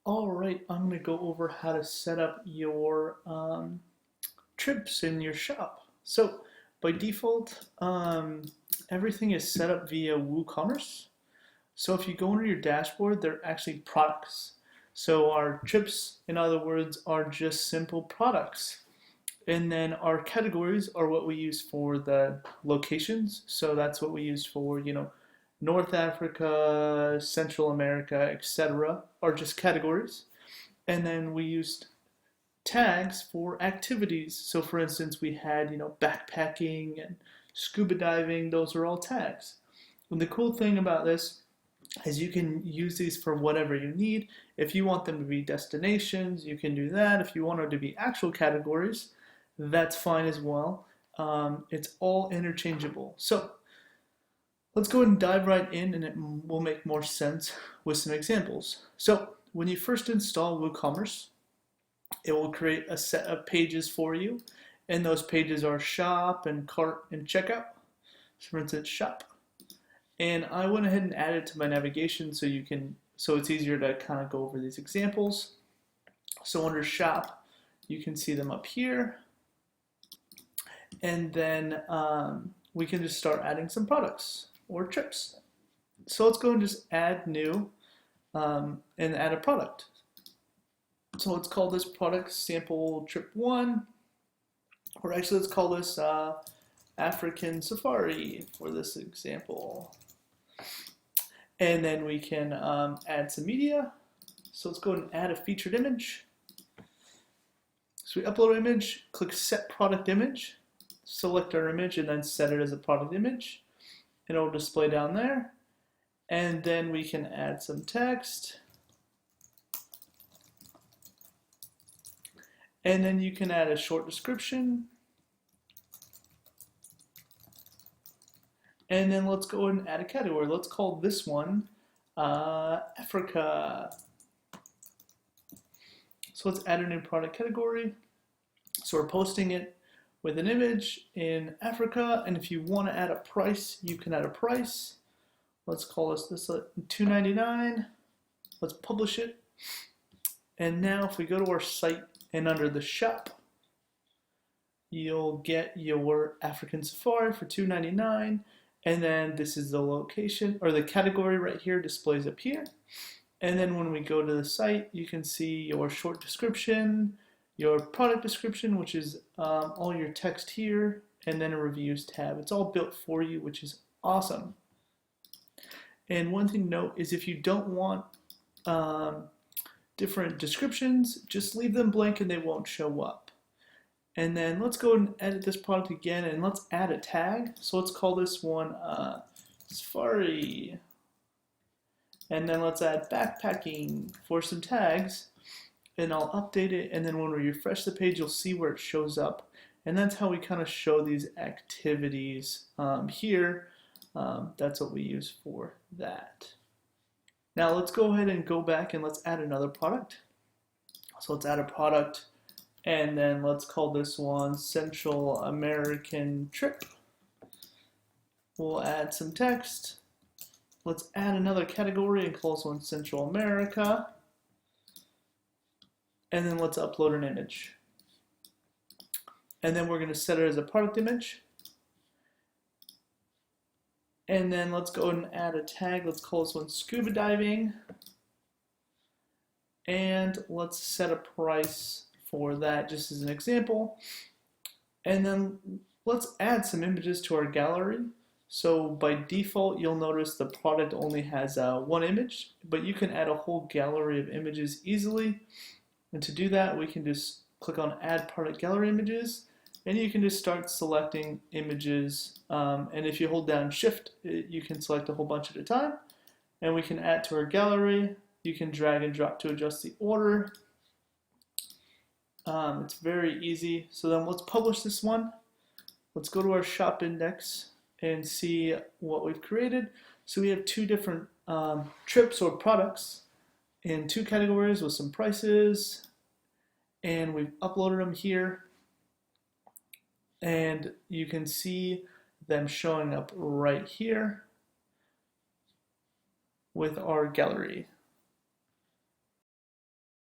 All right, I'm going to go over how to set up your trips in your shop. So by default, everything is set up via WooCommerce. So if you go into your dashboard, they're actually products. So our trips, in other words, are just simple products. And then our categories are what we use for the locations. So that's what we use for, North Africa, Central America, etc. are just categories. And then we used tags for activities. So for instance, we had, backpacking and scuba diving. Those are all tags. And the cool thing about this is you can use these for whatever you need. If you want them to be destinations, you can do that. If you want them to be actual categories, that's fine as well. It's all interchangeable. So let's go ahead and dive right in, and it will make more sense with some examples. So when you first install WooCommerce, it will create a set of pages for you, and those pages are shop and cart and checkout. So for instance, shop. And I went ahead and added to my navigation so it's easier to kind of go over these examples. So under shop, you can see them up here. And then we can just start adding some products or trips. So let's go and just add new and add a product. So let's call this product sample trip 1, or actually let's call this African Safari for this example. And then we can add some media. So let's go and add a featured image. So we upload an image, click set product image, select our image, and then set it as a product image. And it'll display down there. And then we can add some text. And then you can add a short description. And then let's go ahead and add a category. Let's call this one Africa. So let's add a new product category. So we're posting it with an image in Africa, and if you want to add a price, you can add a price. Let's call this $2.99. Let's publish it. And now if we go to our site and under the shop, you'll get your African Safari for $2.99. And then this is the location, or the category right here displays up here. And then when we go to the site, you can see your short description, your product description, which is all your text here, and then a reviews tab. It's all built for you, which is awesome. And one thing to note is if you don't want different descriptions, just leave them blank and they won't show up. And then let's go and edit this product again, and let's add a tag. So let's call this one Safari. And then let's add backpacking for some tags. And I'll update it, and then when we refresh the page, you'll see where it shows up. And that's how we kind of show these activities here. That's what we use for that. Now let's go ahead and go back and let's add another product. So let's add a product, and then let's call this one Central American Trip. We'll add some text. Let's add another category and call this one Central America. And then let's upload an image. And then we're going to set it as a product image. And then let's go and add a tag. Let's call this one scuba diving. And let's set a price for that just as an example. And then let's add some images to our gallery. So by default, you'll notice the product only has one image, but you can add a whole gallery of images easily. And to do that, we can just click on Add Product Gallery Images, and you can just start selecting images. And if you hold down Shift, you can select a whole bunch at a time. And we can add to our gallery. You can drag and drop to adjust the order. It's very easy. So then let's publish this one. Let's go to our shop index and see what we've created. So we have two different trips or products in two categories with some prices, and we've uploaded them here, and you can see them showing up right here with our gallery.